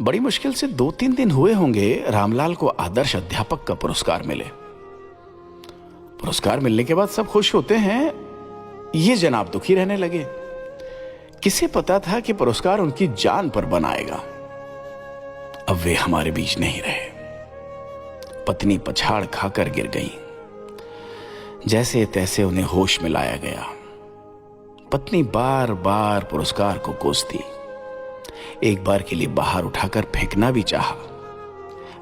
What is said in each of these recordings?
बड़ी मुश्किल से 2-3 दिन हुए होंगे रामलाल को आदर्श अध्यापक का पुरस्कार मिले। पुरस्कार मिलने के बाद सब खुश होते हैं, ये जनाब दुखी रहने लगे। किसे पता था कि पुरस्कार उनकी जान पर बनाएगा। अब वे हमारे बीच नहीं रहे। पत्नी पछाड़ खाकर गिर गई। जैसे तैसे उन्हें होश में लाया गया। पत्नी बार बार पुरस्कार को कोसती। एक बार के लिए बाहर उठाकर फेंकना भी चाहा,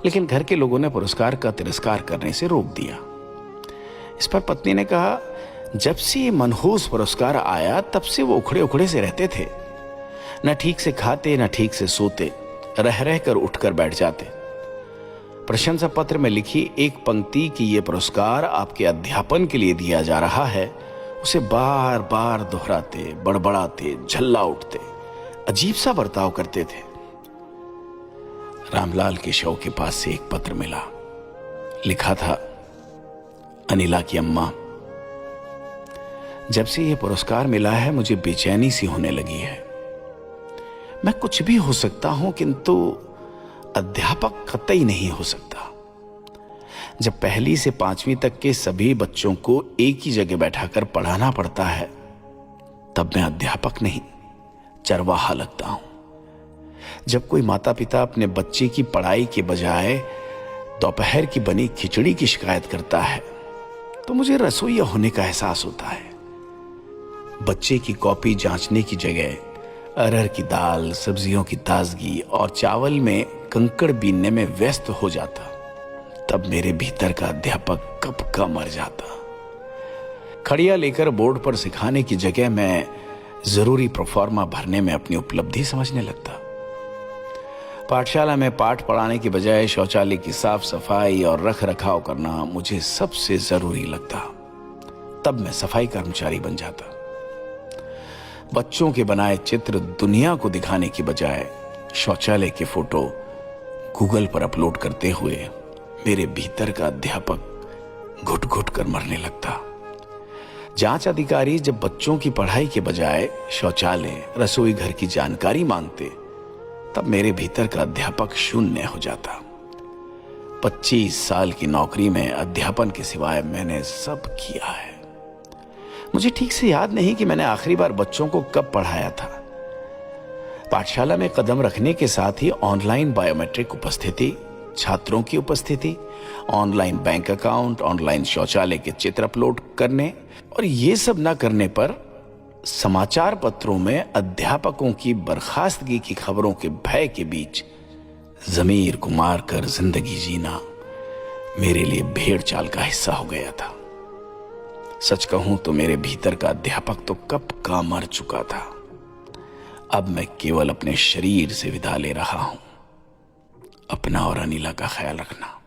लेकिन घर के लोगों ने पुरस्कार का तिरस्कार करने से रोक दिया। इस पर पत्नी ने कहा, जब से ये मनहूस पुरस्कार आया तब से वो उखड़े उखड़े से रहते थे। न ठीक से खाते न ठीक से सोते, रह रह कर उठकर बैठ जाते। प्रशंसा पत्र में लिखी एक पंक्ति कि ये पुरस्कार आपके अध्यापन के लिए दिया जा रहा है, उसे बार बार दोहराते, बड़बड़ाते, झल्ला उठते, अजीब सा बर्ताव करते थे। रामलाल के शव के पास से एक पत्र मिला। लिखा था, अनिला की अम्मा, जब से यह पुरस्कार मिला है मुझे बेचैनी सी होने लगी है। मैं कुछ भी हो सकता हूं, किंतु अध्यापक कतई नहीं हो सकता। जब 1ली से 5वीं तक के सभी बच्चों को एक ही जगह बैठाकर पढ़ाना पड़ता है, तब मैं अध्यापक नहीं, चरवाहा लगता हूं। जब कोई माता पिता अपने बच्चे की पढ़ाई के बजाय दोपहर की बनी खिचड़ी की शिकायत करता है, तो मुझे रसोइया होने का एहसास होता है। बच्चे की कॉपी जांचने की जगह अरहर की दाल, सब्जियों की ताजगी और चावल में कंकड़ बीनने में व्यस्त हो जाता, तब मेरे भीतर का अध्यापक कब का मर जाता। खड़िया लेकर बोर्ड पर सिखाने की जगह मैं जरूरी प्रोफार्मा भरने में अपनी उपलब्धि समझने लगता। पाठशाला में पाठ पढ़ाने की बजाय शौचालय की साफ सफाई और रख रखाव करना मुझे सबसे जरूरी लगता। तब मैं सफाई कर्मचारी बन जाता। बच्चों के बनाए चित्र दुनिया को दिखाने की बजाय शौचालय के फोटो गूगल पर अपलोड करते हुए मेरे भीतर का अध्यापक घुट घुट कर मरने लगता। जांच अधिकारी जब बच्चों की पढ़ाई के बजाय शौचालय, रसोई घर की जानकारी मांगते, तब मेरे भीतर का अध्यापक शून्य हो जाता। 25 साल की नौकरी में अध्यापन के सिवाय मैंने सब किया है। मुझे ठीक से याद नहीं कि मैंने आखिरी बार बच्चों को कब पढ़ाया था। पाठशाला में कदम रखने के साथ ही ऑनलाइन बायोमेट्रिक उपस्थिति, छात्रों की उपस्थिति, ऑनलाइन बैंक अकाउंट, ऑनलाइन शौचालय के चित्र अपलोड करने और ये सब न करने पर समाचार पत्रों में अध्यापकों की बर्खास्तगी की खबरों के भय के बीच जमीर को मारकर जिंदगी जीना मेरे लिए भेड़ चाल का हिस्सा हो गया था। सच कहूं तो मेरे भीतर का अध्यापक तो कब का मर चुका था। अब मैं केवल अपने शरीर से विदा ले रहा हूं। अपना और अनिला का ख्याल रखना।